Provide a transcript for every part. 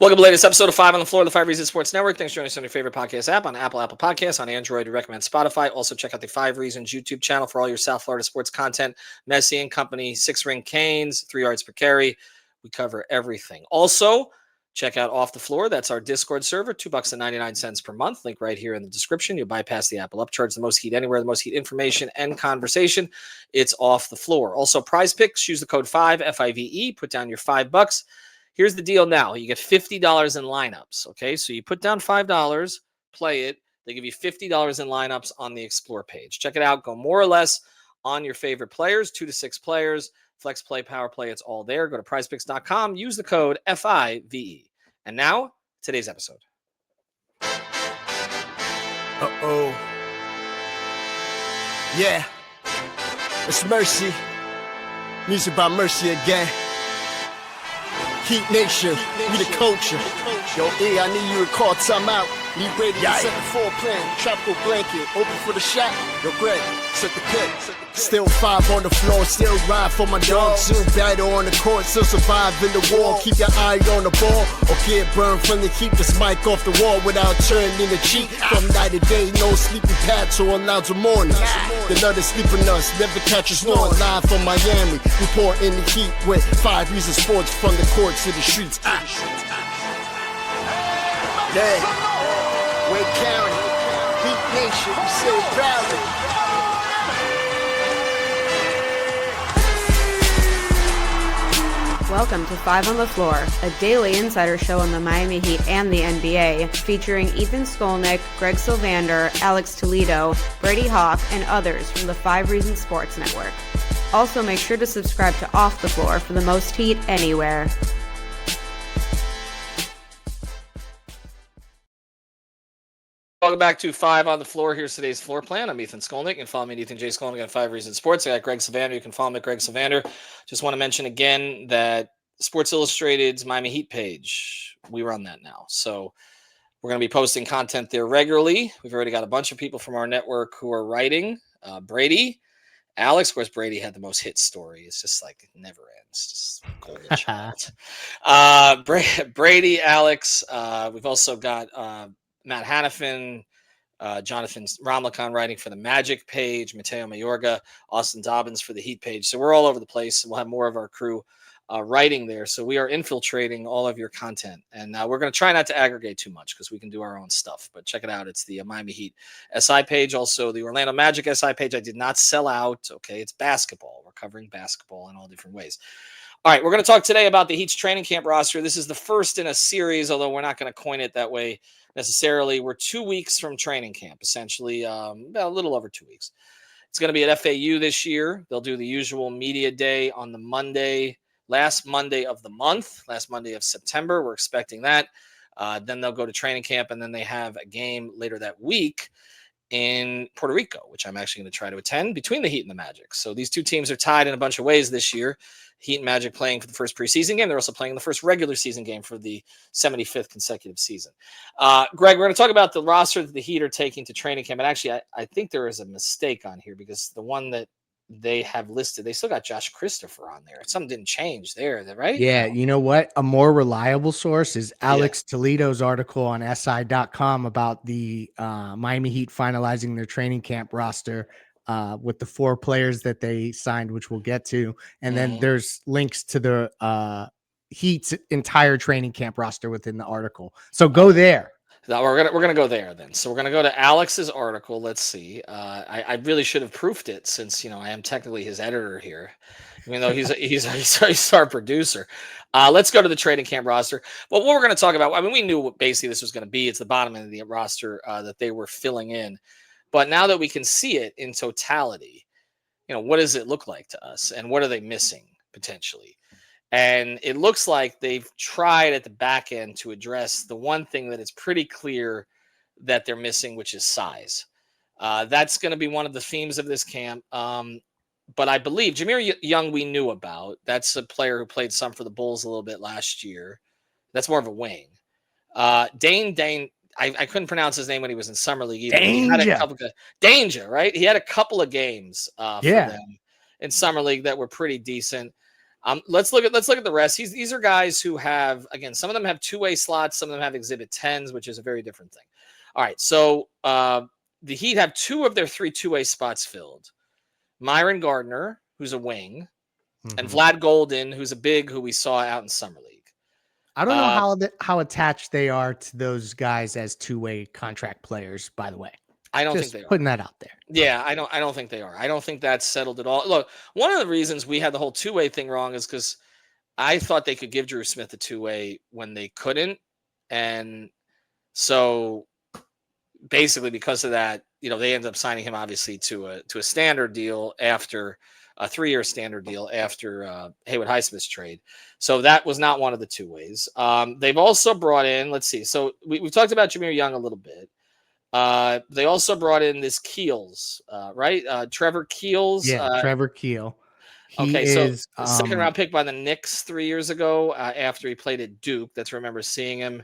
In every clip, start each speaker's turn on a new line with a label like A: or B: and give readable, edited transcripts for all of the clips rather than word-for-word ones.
A: Welcome to the latest episode of 5 on the Floor of the 5 Reasons Sports Network. Thanks for joining us on your favorite podcast app on Apple Podcasts, on Android. We recommend Spotify. Also, check out the 5 Reasons YouTube channel for all your South Florida sports content. Messi and Company, 6-ring canes, 3 yards per carry. We cover everything. Also, check out Off the Floor. That's our Discord server, $2.99 per month. Link right here in the description. You'll bypass the Apple upcharge. The most heat anywhere, the most heat information and conversation. It's Off the Floor. Also, PrizePicks. Use the code 5, F-I-V-E. Put down your $5. Here's the deal now. You get $50 in lineups, okay? So you put down $5, play it. They give you $50 in lineups on the Explore page. Check it out. Go more or less on your favorite players, 2 to 6 players, flex play, power play. It's all there. Go to prizepicks.com. Use the code FIVE. And now, today's episode.
B: Uh-oh. Yeah. It's Mercy. Music by Mercy again. Heat Nation, we the culture. Yo, I need you to call timeout. Need Brady to set the floor plan. Tropical blanket, open for the shot. Yo, Greg, set the pick. Still 5 on the floor, still ride for my dog. Still battle on the court, still survive in the war. Keep your eye on the ball, or get burned from the keep this mic off the wall without turning the cheek. From night to day, no sleepy paths or lounge of mornings. The nut is sleeping us, never catch us on. Live from Miami, report in the heat with 5 Reasons Sports from the court to the streets. Yeah, Wake County, Heat Nation, we say it proudly.
C: Welcome to 5 on the Floor, a daily insider show on the Miami Heat and the NBA, featuring Ethan Skolnick, Greg Sylvander, Alex Toledo, Brady Hawk, and others from the 5 Reasons Sports Network. Also, make sure to subscribe to Off the Floor for the most heat anywhere.
A: Welcome back to 5 on the Floor. Here's today's floor plan. I'm Ethan Skolnick. You can follow me at Ethan J. Skolnick on 5 Reasons Sports. I got Greg Sylvander. You can follow me at Greg Sylvander. Just want to mention again that Sports Illustrated's Miami Heat page, we run that now. So we're going to be posting content there regularly. We've already got a bunch of people from our network who are writing. Brady, Alex, of course, Brady had the most hit story. It's just like it never ends. Just golden child. Brady, Alex. We've also got Matt Hannafin, Jonathan Ramlakan writing for the Magic page, Mateo Mayorga, Austin Dobbins for the Heat page. So we're all over the place. We'll have more of our crew writing there. So we are infiltrating all of your content. And we're going to try not to aggregate too much because we can do our own stuff. But check it out. It's the Miami Heat SI page. Also, the Orlando Magic SI page. I did not sell out. Okay, it's basketball. We're covering basketball in all different ways. All right, we're going to talk today about the Heat's training camp roster. This is the first in a series, although we're not going to coin it that way necessarily. We're 2 weeks from training camp, essentially, a little over 2 weeks. It's going to be at FAU this year. They'll do the usual media day on the last Monday of the month, last Monday of September. We're expecting that. Then they'll go to training camp, and then they have a game later that week in Puerto Rico, which I'm actually going to try to attend, between the Heat and the Magic. So these two teams are tied in a bunch of ways this year. Heat and Magic playing for the first preseason game. They're also playing the first regular season game for the 75th consecutive season. Greg, we're going to talk about the roster that the Heat are taking to training camp. And actually, I think there is a mistake on here because the one that they have listed, they still got Josh Christopher on there. Something didn't change there, right?
D: Yeah, you know what? A more reliable source is Alex Toledo's article on SI.com about the Miami Heat finalizing their training camp roster with the 4 players that they signed, which we'll get to. And then there's links to the Heat's entire training camp roster within the article. So go there.
A: We're gonna go there then. So we're gonna go to Alex's article. Let's see. I really should have proofed it since I am technically his editor here, even though he's our producer. Let's go to the training camp roster. But what we're going to talk about, I mean, we knew what basically this was going to be. It's the bottom end of the roster that they were filling in. But now that we can see it in totality, what does it look like to us, and what are they missing potentially? And it looks like they've tried at the back end to address the one thing that is pretty clear that they're missing, which is size. That's going to be one of the themes of this camp. But I believe Jameer Young we knew about. That's a player who played some for the Bulls a little bit last year. That's more of a wing. Dane, I couldn't pronounce his name when he was in Summer League either. Danger, right? He had a couple of games for them in Summer League that were pretty decent. Let's look at the rest. These are guys who have, again, some of them have two-way slots, some of them have exhibit 10s, which is a very different thing. All right, so the Heat have two of their three two-way spots filled. Myron Gardner, who's a wing, and Vlad Golden, who's a big, who we saw out in summer league.
D: I don't know how attached they are to those guys as two-way contract players, by the way.
A: I don't
D: Just
A: think they are.
D: putting that out there.
A: Yeah, I don't think they are. I don't think that's settled at all. Look, one of the reasons we had the whole two-way thing wrong is because I thought they could give Drew Smith a two-way when they couldn't. And so basically because of that, they ended up signing him obviously to a standard deal after a 3-year standard deal after Haywood Highsmith's trade. So that was not one of the two ways. They've also brought in, let's see. So we've talked about Jameer Young a little bit. They also brought in this Keels, right? Trevor Keels.
D: Yeah, Trevor Keel.
A: So second round pick by the Knicks 3 years ago after he played at Duke. That's remember seeing him.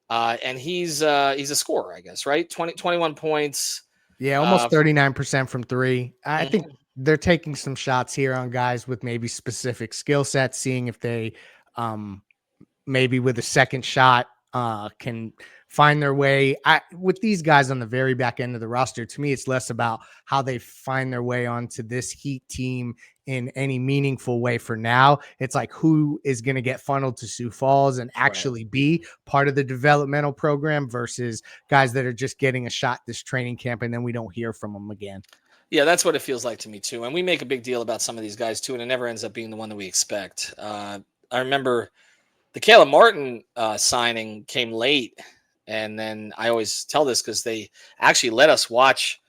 A: And he's a scorer, I guess, right? 21 points.
D: Yeah, almost 39% from three. I think they're taking some shots here on guys with maybe specific skill sets, seeing if they maybe with a second shot can find their way. With these guys on the very back end of the roster, to me, it's less about how they find their way onto this Heat team in any meaningful way for now. It's like who is going to get funneled to Sioux Falls and actually be part of the developmental program versus guys that are just getting a shot this training camp and then we don't hear from them again.
A: Yeah, that's what it feels like to me too. And we make a big deal about some of these guys too, and it never ends up being the one that we expect. I remember the Caleb Martin signing came late. And then I always tell this because they actually let us watch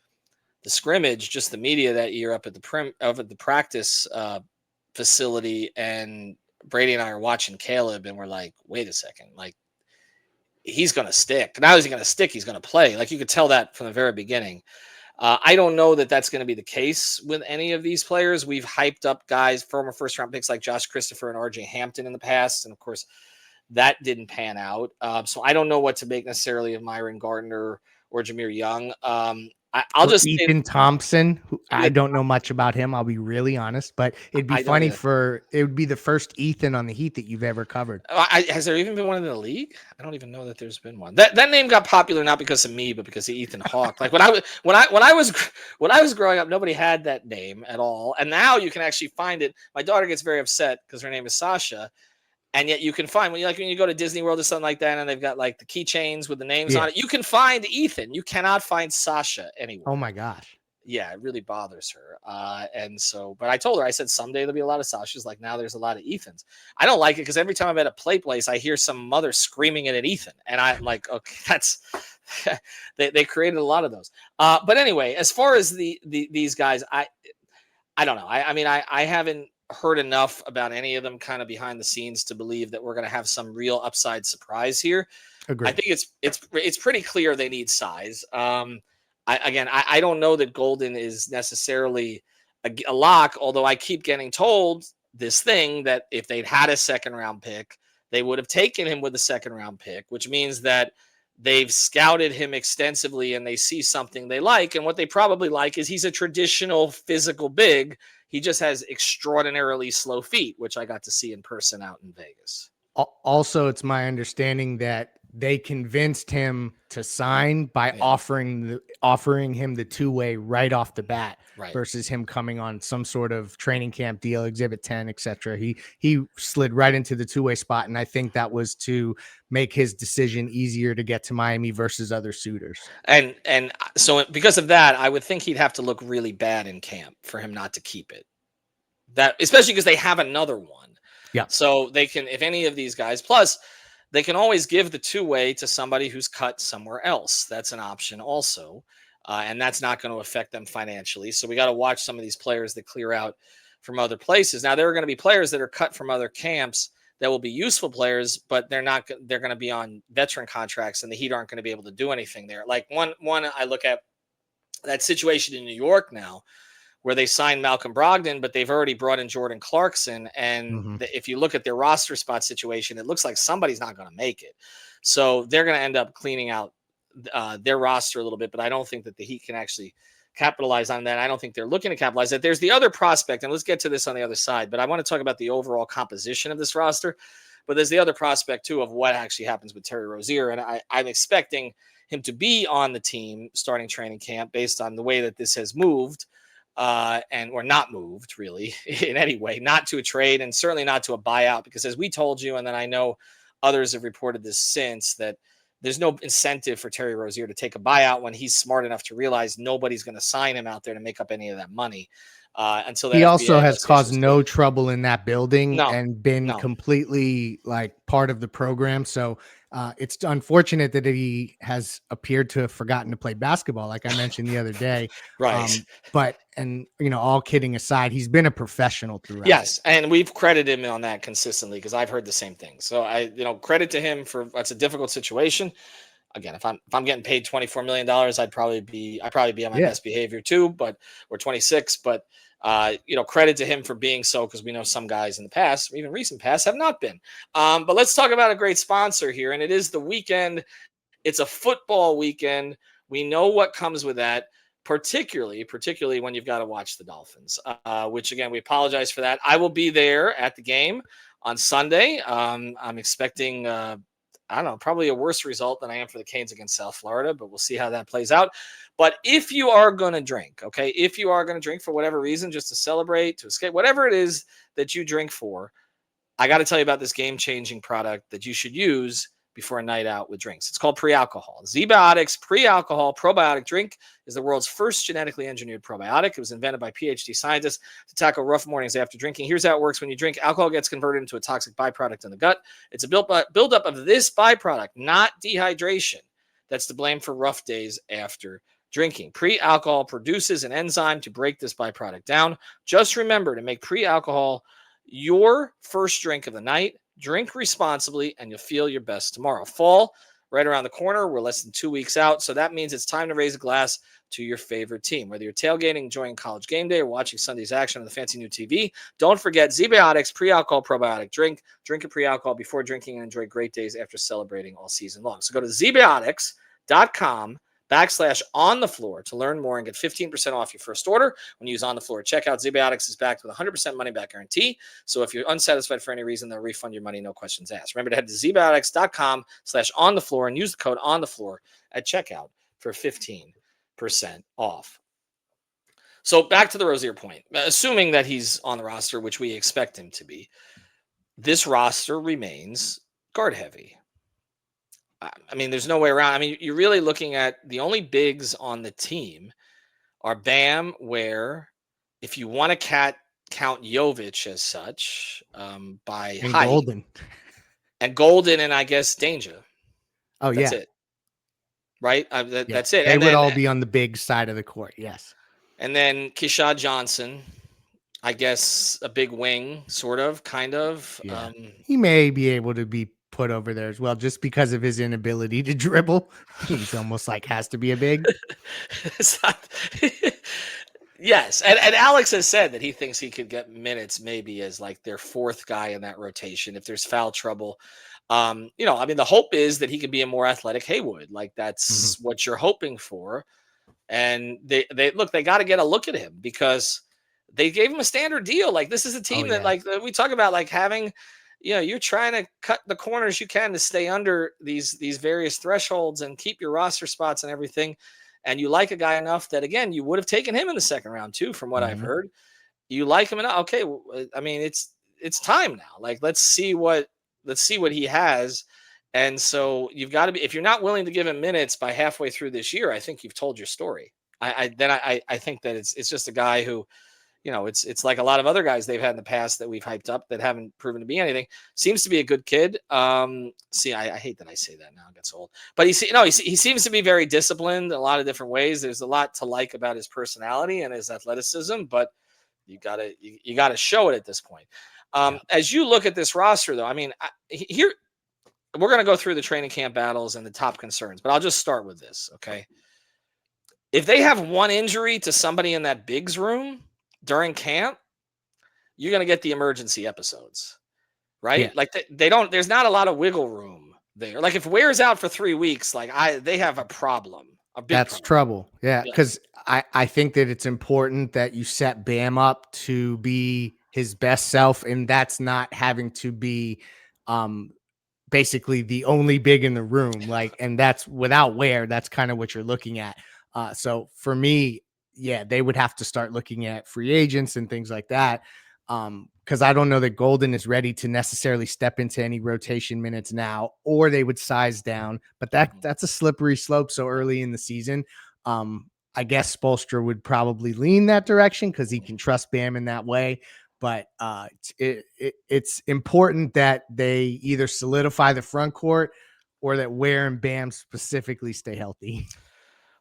A: the scrimmage, just the media that year up at the practice facility. And Brady and I are watching Caleb and we're like, wait a second, like he's going to stick. Not only is he going to stick, he's going to play. Like you could tell that from the very beginning. I don't know that that's going to be the case with any of these players. We've hyped up guys, former first round picks like Josh Christopher and RJ Hampton in the past. And of course, that didn't pan out. So I don't know what to make necessarily of Myron Gardner or Jameer Young. I'll just
D: Ethan Thompson, who I don't know much about him. I'll be really honest, but it'd be funny it would be the first Ethan on the Heat that you've ever covered.
A: Has there even been one in the league? I don't even know that there's been one. That name got popular not because of me, but because of Ethan Hawke. Like when I was growing up, nobody had that name at all, and now you can actually find it. My daughter gets very upset because her name is Sasha. And yet you can find when you go to Disney World or something like that, and they've got like the keychains with the names on it. You can find Ethan. You cannot find Sasha anywhere.
D: Oh my gosh.
A: Yeah, it really bothers her. And so, but I told her, I said, someday there'll be a lot of Sashas. Like now there's a lot of Ethans. I don't like it because every time I'm at a play place, I hear some mother screaming it at Ethan. And I'm like, okay, that's, they created a lot of those. But anyway, as far as these guys, I don't know. I mean, I haven't heard enough about any of them kind of behind the scenes to believe that we're going to have some real upside surprise here.
D: Agreed.
A: I think it's pretty clear they need size. I don't know that Golden is necessarily a lock, although I keep getting told this thing that if they'd had a second round pick, they would have taken him with a second round pick, which means that they've scouted him extensively and they see something they like. And what they probably like is he's a traditional physical big. He just has extraordinarily slow feet, which I got to see in person out in Vegas.
D: Also, it's my understanding that they convinced him to sign by offering him the two-way right off the bat versus him coming on some sort of training camp deal, exhibit 10, etc. He slid right into the two-way spot. And I think that was to make his decision easier to get to Miami versus other suitors.
A: And so because of that, I would think he'd have to look really bad in camp for him not to keep it. That, especially because they have another one.
D: Yeah.
A: So they can, if any of these guys, plus they can always give the two-way to somebody who's cut somewhere else. That's an option also. And that's not going to affect them financially. So we got to watch some of these players that clear out from other places. Now, there are going to be players that are cut from other camps that will be useful players, but they're going to be on veteran contracts and the Heat aren't going to be able to do anything there. Like one, I look at that situation in New York now, where they signed Malcolm Brogdon, but they've already brought in Jordan Clarkson. And if you look at their roster spot situation, it looks like somebody's not going to make it. So they're going to end up cleaning out their roster a little bit, but I don't think that the Heat can actually capitalize on that. I don't think they're looking to capitalize that. There's the other prospect, and let's get to this on the other side, but I want to talk about the overall composition of this roster. But there's the other prospect, too, of what actually happens with Terry Rozier. And I'm expecting him to be on the team starting training camp based on the way that this has moved or not moved, really, in any way, not to a trade and certainly not to a buyout. Because as we told you, and then I know others have reported this since, that there's no incentive for Terry Rozier to take a buyout when he's smart enough to realize nobody's going to sign him out there to make up any of that money. Until
D: he also
A: FBA
D: has caused
A: issues.
D: no trouble in that building
A: No,
D: and been
A: no.
D: completely like part of the program. So it's unfortunate that he has appeared to have forgotten to play basketball, like I mentioned the other day.
A: Right.
D: But all kidding aside, he's been a professional throughout.
A: Yes, and we've credited him on that consistently because I've heard the same thing. So credit to him for that's a difficult situation. Again, if I'm getting paid $24 million, I'd probably be on my best behavior too, or 26. But credit to him for being so, because we know some guys in the past, even recent past, have not been. But let's talk about a great sponsor here, and it is the weekend. It's a football weekend. We know what comes with that, particularly when you've got to watch the Dolphins, which again, we apologize for that. I will be there at the game on Sunday. I'm expecting probably a worse result than I am for the Canes against South Florida, but we'll see how that plays out. But if you are going to drink, if you are going to drink for whatever reason, just to celebrate, to escape, whatever it is that you drink for, I got to tell you about this game-changing product that you should use before a night out with drinks. It's called Pre-Alcohol. ZBiotics Pre-Alcohol Probiotic Drink is the world's first genetically engineered probiotic. It was invented by PhD scientists to tackle rough mornings after drinking. Here's how it works. When you drink, alcohol gets converted into a toxic byproduct in the gut. It's a buildup of this byproduct, not dehydration, that's to blame for rough days after drinking. Pre-Alcohol produces an enzyme to break this byproduct down. Just remember to make Pre-Alcohol your first drink of the night. Drink responsibly, and you'll feel your best tomorrow. Fall, right around the corner. We're less than 2 weeks out, so that means it's time to raise a glass to your favorite team. Whether you're tailgating, enjoying college game day, or watching Sunday's action on the fancy new TV, don't forget ZBiotics Pre-Alcohol Probiotic Drink. Drink a pre-alcohol before drinking and enjoy great days after celebrating all season long. So go to ZBiotics.com/on-the-floor to learn more and get 15% off your first order when you use On the Floor at checkout. ZBiotics is backed with a 100% money-back guarantee. So if you're unsatisfied for any reason, they'll refund your money, no questions asked. Remember to head to ZBiotics.com/on-the-floor and use the code on-the-floor at checkout for 15% off. So back to the Rozier point. Assuming that he's on the roster, which we expect him to be, this roster remains guard heavy. I mean, there's no way around. I mean, you're really looking at the only bigs on the team are Bam, where if you want to count Jovic as such by
D: and
A: height, Golden, and I guess Danger.
D: Oh,
A: that's it. Right? That's it.
D: They would all be on the big side of the court, yes.
A: And then Keshad Johnson, I guess a big wing, sort of, kind of.
D: Yeah. He may be able to be put over there as well, just because of his inability to dribble. He's almost like has to be a big.
A: Yes, and Alex has said that he thinks he could get minutes maybe as like their fourth guy in that rotation if there's foul trouble. I mean, the hope is that he could be a more athletic Haywood. Like that's what you're hoping for. And they got to get a look at him because they gave him a standard deal. Like this is a team that like we talk about like having. You're trying to cut the corners you can to stay under these various thresholds and keep your roster spots and everything. And you like a guy enough that, again, you would have taken him in the second round too, from what I've heard. You like him enough. Okay, I mean, it's time now. Like, let's see what he has. And so you've got to be. If you're not willing to give him minutes by halfway through this year, I think you've told your story. I think that it's just a guy who. It's like a lot of other guys they've had in the past that we've hyped up that haven't proven to be anything. Seems to be a good kid. I hate that I say that now. It gets old. But he seems to be very disciplined in a lot of different ways. There's a lot to like about his personality and his athleticism, but you gotta show it at this point. As you look at this roster, though, I mean, here we're going to go through the training camp battles and the top concerns, but I'll just start with this, okay? If they have one injury to somebody in that bigs room during camp, you're going to get the emergency episodes, right? Yeah. Like there's not a lot of wiggle room there. Like if Ware's out for 3 weeks, like they have a problem. A big
D: That's
A: problem.
D: trouble. Yeah,
A: Yeah.
D: because I think that it's important that you set Bam up to be his best self, and that's not having to be um basically the only big in the room. Like, and that's without Ware, that's kind of what you're looking at. So for me, yeah, they would have to start looking at free agents and things like that. Because I don't know that Golden is ready to necessarily step into any rotation minutes now, or they would size down. But that's a slippery slope so early in the season. I guess Spoelstra would probably lean that direction because he can trust Bam in that way. But it's important that they either solidify the front court or that Ware and Bam specifically stay healthy.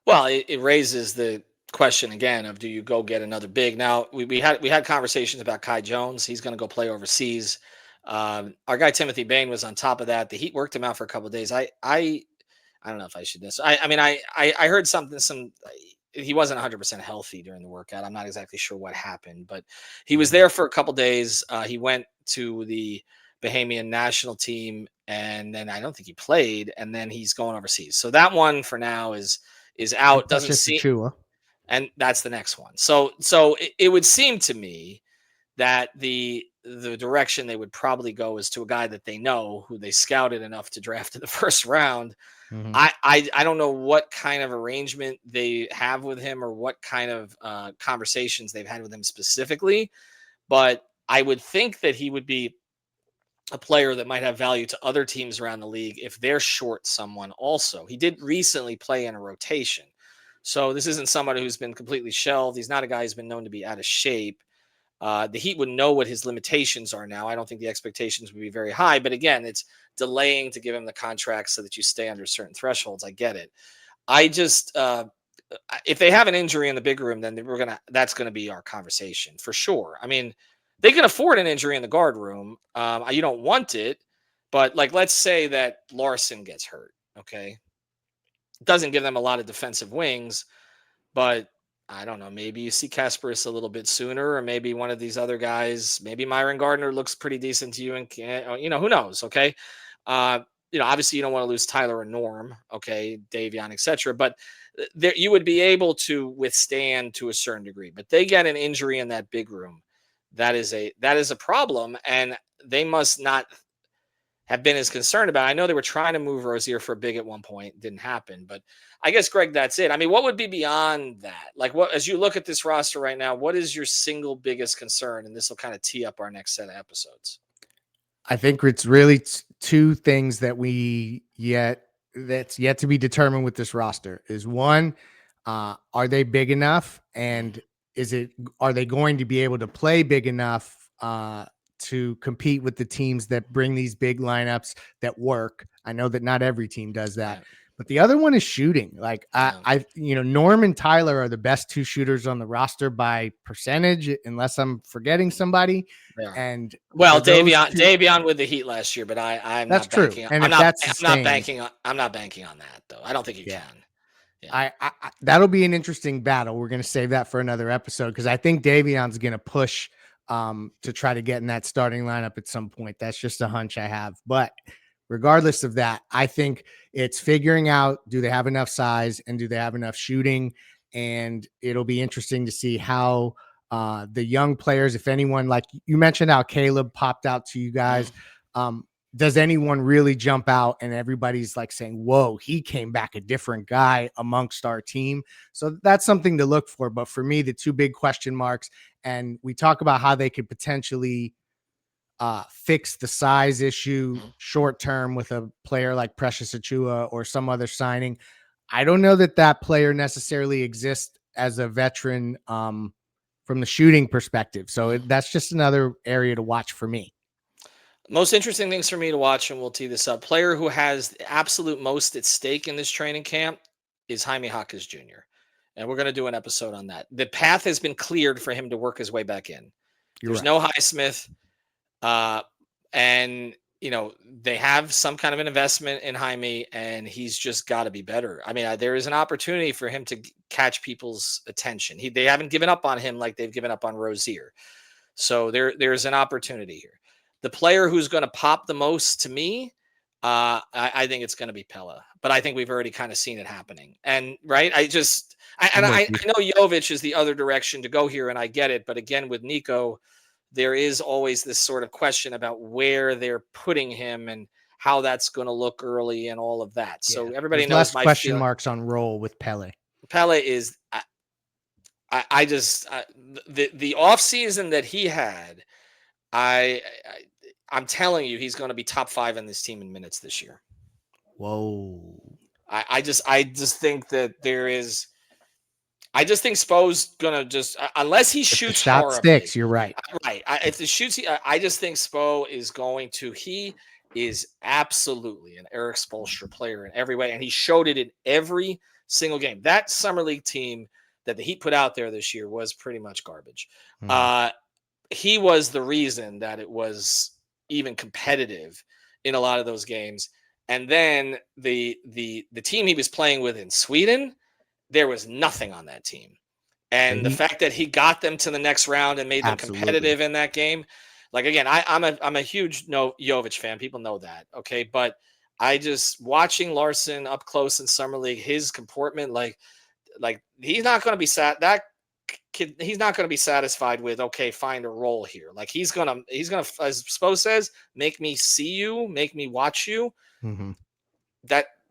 A: Well, it raises the question again of, do you go get another big? Now we had conversations about Kai Jones. He's going to go play overseas. Our guy Timothy Bain was on top of that. The Heat worked him out for a couple of days. I don't know if I should this. I mean I heard something. He wasn't 100% healthy during the workout. I'm not exactly sure what happened, but he was there for a couple days. He went to the Bahamian national team, and then I don't think he played, and then he's going overseas. So that one for now is
D: And
A: out. Doesn't
D: Precious
A: seem,
D: Achua.
A: and that's the next one. So it would seem to me that the direction they would probably go is to a guy that they know, who they scouted enough to draft in the first round.
D: Mhm.
A: I don't know what kind of arrangement they have with him, or what kind of conversations they've had with him specifically, but I would think that he would be a player that might have value to other teams around the league if they're short someone also. He did recently play in a rotation. So this isn't somebody who's been completely shelved. He's not a guy who's been known to be out of shape. The Heat would know what his limitations are now. I don't think the expectations would be very high, but again, it's delaying to give him the contract so that you stay under certain thresholds. I get it. I just, if they have an injury in the big room, then that's gonna be our conversation for sure. I mean, they can afford an injury in the guard room. You don't want it, but like, let's say that Larson gets hurt. Okay, doesn't give them a lot of defensive wings, but I don't know. Maybe you see Kasparis a little bit sooner, or maybe one of these other guys. Maybe Myron Gardner looks pretty decent to you, and who knows? Okay, uh, obviously you don't want to lose Tyler and Norm, okay, Davion, etc. But there, you would be able to withstand to a certain degree. But they get an injury in that big room. That is a problem, and they must not have been as concerned about. I know they were trying to move Rozier for a big at one point, didn't happen, but I guess, Greg, that's it. I mean, what would be beyond that? Like, what, as you look at this roster right now, what is your single biggest concern? And this will kind of tee up our next set of episodes.
D: I think it's really two things that's yet to be determined with this roster. Is one, are they big enough, and are they going to be able to play big enough to compete with the teams that bring these big lineups that work? I know that not every team does that.
A: Right.
D: But the other one is shooting. Like
A: Yeah.
D: Norm and Tyler are the best two shooters on the roster by percentage, unless I'm forgetting somebody.
A: They are.
D: And
A: Well,
D: for those
A: Davion with the Heat last year, but I'm
D: that's
A: not
D: true.
A: banking on.
D: And
A: I'm
D: if
A: not.
D: that's
A: I'm not
D: sustained,
A: banking on. I'm not banking on that though. I don't think you
D: yeah,
A: can. Yeah.
D: that'll be an interesting battle. We're going to save that for another episode because I think Davion's going to push to try to get in that starting lineup at some point. That's just a hunch I have. But regardless of that, I think it's figuring out, do they have enough size and do they have enough shooting? And it'll be interesting to see how the young players, if anyone, like you mentioned how Caleb popped out to you guys, does anyone really jump out and everybody's like saying, whoa, he came back a different guy amongst our team? So that's something to look for. But for me, the two big question marks, and we talk about how they could potentially fix the size issue short term with a player like Precious Achua or some other signing. I don't know that player necessarily exists as a veteran from the shooting perspective. So that's just another area to watch for me.
A: Most interesting things for me to watch, and we'll tee this up. Player who has the absolute most at stake in this training camp is Jaime Jaquez Jr. And we're going to do an episode on that. The path has been cleared for him to work his way back in.
D: You're
A: There's
D: right.
A: no Highsmith. And they have some kind of an investment in Jaime, and he's just got to be better. I mean, there is an opportunity for him to catch people's attention. They haven't given up on him like they've given up on Rozier. So there's an opportunity here. The player who's going to pop the most to me, I think it's going to be Pella, but I think we've already kind of seen it happening. And right, I know Jovic is the other direction to go here, and I get it. But again, with Nico, there is always this sort of question about where they're putting him and how that's going to look early and all of that. So everybody
D: There's
A: knows
D: less
A: my
D: question
A: feeling.
D: marks on role with Pele.
A: Pele is, the off season that he had, I'm telling you, he's going to be top 5 in this team in minutes this year.
D: Whoa.
A: I just think that there is. I just think Spo's gonna just unless he shoots
D: shot
A: horribly.
D: sticks, you're right.
A: Right. If the shoots, I just think Spo is going to. He is absolutely an Eric Spoelstra player in every way, and he showed it in every single game. That summer league team that the Heat put out there this year was pretty much garbage. He was the reason that it was even competitive in a lot of those games. And then the team he was playing with in Sweden, there was nothing on that team. And the fact that he got them to the next round and made them competitive in that game, like again, I'm a huge Jovic fan. People know that, okay? But I just watching Larson up close in summer league, his comportment, like he's not going to be that kid. He's not going to be satisfied with find a role here. Like he's gonna as Spo says, make me see you, make me watch you.
D: Mm-hmm.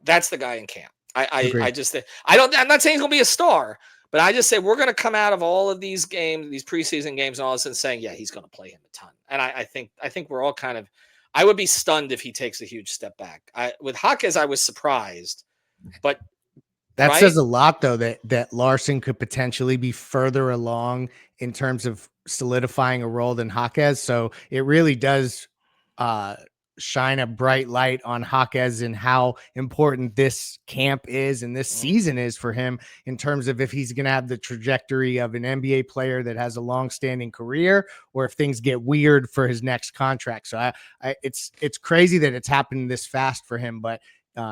A: That's the guy in camp. I just think I'm not saying he's gonna be a star, but I just say we're gonna come out of all of these games, these preseason games, and all of a sudden saying, yeah, he's gonna play him a ton. And I think we're all kind of. I would be stunned if he takes a huge step back. With Jaquez, I was surprised, but
D: that says a lot, though, that Larson could potentially be further along in terms of solidifying a role than Jaquez. So it really does shine a bright light on Jaquez and how important this camp is and this season is for him in terms of if he's going to have the trajectory of an NBA player that has a long-standing career or if things get weird for his next contract. So it's crazy that it's happened this fast for him, but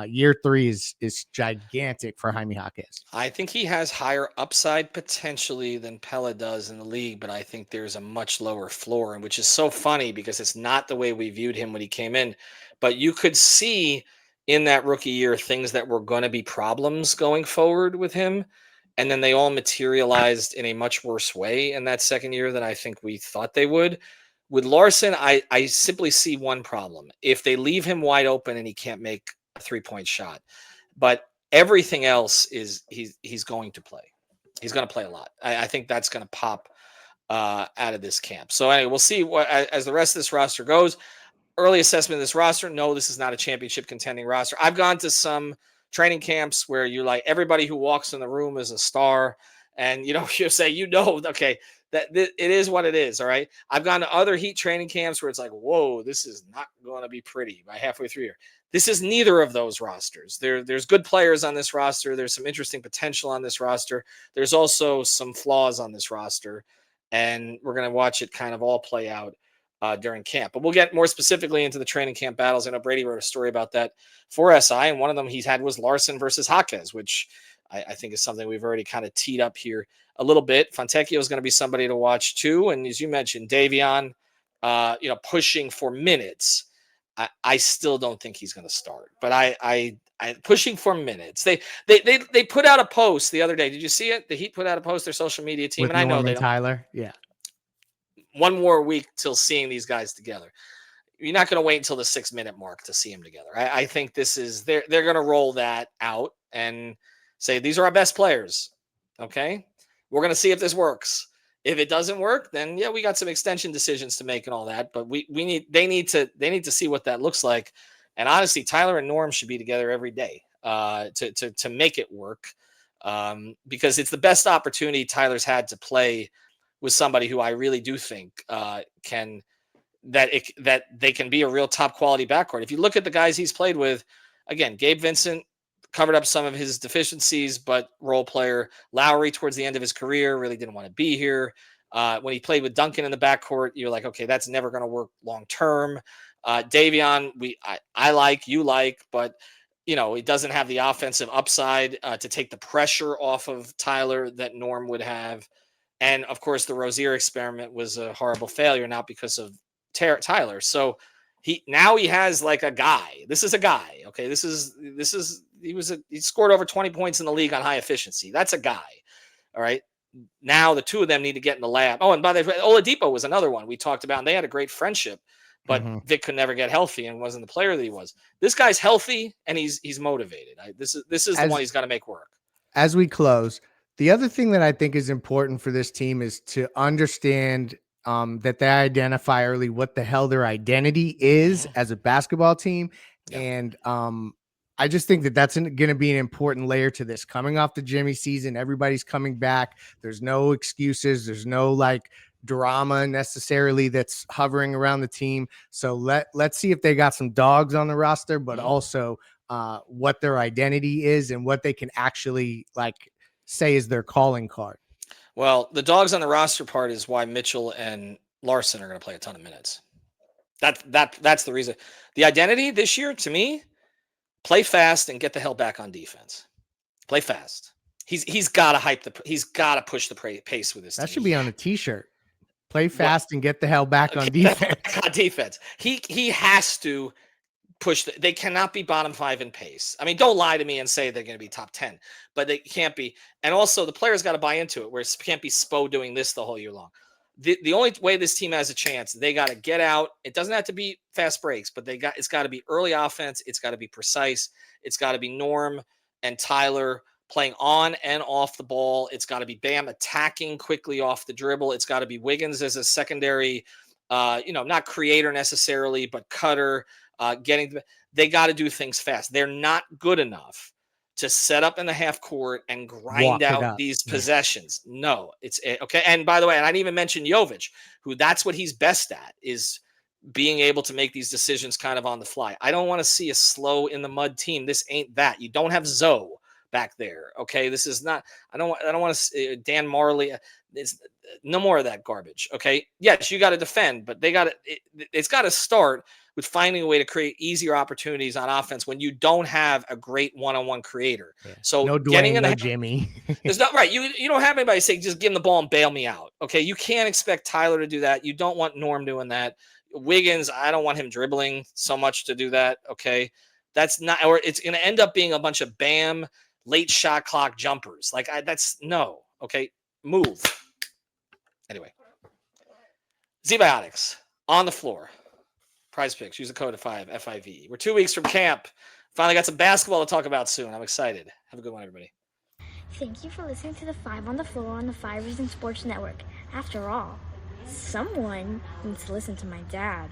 D: year 3 is gigantic for Jaime Jaquez.
A: I think he has higher upside potentially than Pella does in the league, but I think there's a much lower floor, and which is so funny because it's not the way we viewed him when he came in. But you could see in that rookie year things that were going to be problems going forward with him, and then they all materialized in a much worse way in that second year than I think we thought they would. With Larson, I simply see one problem. If they leave him wide open and he can't make a 3-point shot, but everything else is he's going to play. He's going to play a lot. I think that's going to pop out of this camp. So anyway, we'll see what as the rest of this roster goes. Early assessment of this roster. No, this is not a championship contending roster. I've gone to some training camps where you like everybody who walks in the room is a star, and you say okay, that it is what it is. All right. I've gone to other Heat training camps where it's like, whoa, this is not going to be pretty by halfway through here. This is neither of those rosters. There's good players on this roster. There's some interesting potential on this roster. There's also some flaws on this roster, and we're going to watch it kind of all play out during camp. But we'll get more specifically into the training camp battles. I know Brady wrote a story about that for SI, and one of them he's had was Larson versus Jaquez, which I think is something we've already kind of teed up here a little bit. Fontecchio is going to be somebody to watch too, and as you mentioned, Davion, pushing for minutes. I still don't think he's going to start, but I pushing for minutes. They put out a post the other day. Did you see it? The Heat put out a post, their social media team,
D: with
A: and I know they
D: Tyler. Yeah.
A: One more week till seeing these guys together. You're not going to wait until the 6-minute mark to see them together. I think this is they're going to roll that out and say these are our best players. Okay, we're going to see if this works. If it doesn't work, then yeah, we got some extension decisions to make and all that. But they need to see what that looks like. And honestly, Tyler and Norm should be together every day to make it work, because it's the best opportunity Tyler's had to play with somebody who I really do think that they can be a real top quality backcourt. If you look at the guys he's played with, again, Gabe Vincent covered up some of his deficiencies, but role player. Lowry towards the end of his career really didn't want to be here. When he played with Duncan in the backcourt, you're like, okay, that's never going to work long term. Davion, I like, you like, but it doesn't have the offensive upside to take the pressure off of Tyler that Norm would have. And of course, the Rozier experiment was a horrible failure, not because of Tyler. So He has like a guy. This is a guy. Okay. He scored over 20 points in the league on high efficiency. That's a guy. All right. Now the two of them need to get in the lab. Oh, and by the way, Oladipo was another one we talked about, and they had a great friendship, but Vic could never get healthy and wasn't the player that he was. This guy's healthy and he's motivated. This is the one he's got to make work.
D: As we close, the other thing that I think is important for this team is to understand that they identify early what the hell their identity is as a basketball team. Yeah. And I just think that that's going to be an important layer to this. Coming off the Jimmy season, everybody's coming back. There's no excuses. There's no like drama necessarily that's hovering around the team. So let's see if they got some dogs on the roster, but also what their identity is and what they can actually like say is their calling card.
A: Well, the dogs on the roster part is why Mitchell and Larson are going to play a ton of minutes. That's the reason. The identity this year, to me, play fast and get the hell back on defense. Play fast. He's got to he's got to push the pace with this.
D: That should be on a t-shirt. Play fast and get the hell back on defense.
A: On defense. He has to push. They cannot be bottom 5 in pace. I mean, don't lie to me and say they're going to be top 10, but they can't be. And also the players got to buy into it, where it can't be Spo doing this the whole year long. The only way this team has a chance, they got to get out. It doesn't have to be fast breaks, but it's got to be early offense. It's got to be precise. It's got to be Norm and Tyler playing on and off the ball. It's got to be Bam attacking quickly off the dribble. It's got to be Wiggins as a secondary, not creator necessarily, but cutter. They got to do things fast. They're not good enough to set up in the half court and grind out these possessions. No, it's okay. And by the way, and I didn't even mention Jovic, who that's what he's best at, is being able to make these decisions kind of on the fly. I don't want to see a slow in the mud team. This ain't that. You don't have Zoe back there. Okay. This is not, I don't want to Dan Marley. It's no more of that garbage. Okay. Yes, you got to defend, but it's got to start with finding a way to create easier opportunities on offense when you don't have a great one-on-one creator. Yeah. So
D: no
A: getting
D: Dwayne, no Jimmy.
A: It's not right. You don't have anybody say, just give him the ball and bail me out. Okay. You can't expect Tyler to do that. You don't want Norm doing that. Wiggins, I don't want him dribbling so much to do that. Okay. That's not, or it's going to end up being a bunch of Bam late shot clock jumpers. Like that's no. Okay. Move. Anyway, Z-Biotics on the floor. PrizePicks. Use the code of FIVE. We're 2 weeks from camp. Finally got some basketball to talk about soon. I'm excited. Have a good one, everybody.
E: Thank you for listening to the 5 on the Floor on the 5 Reasons Sports Network. After all, someone needs to listen to my dad.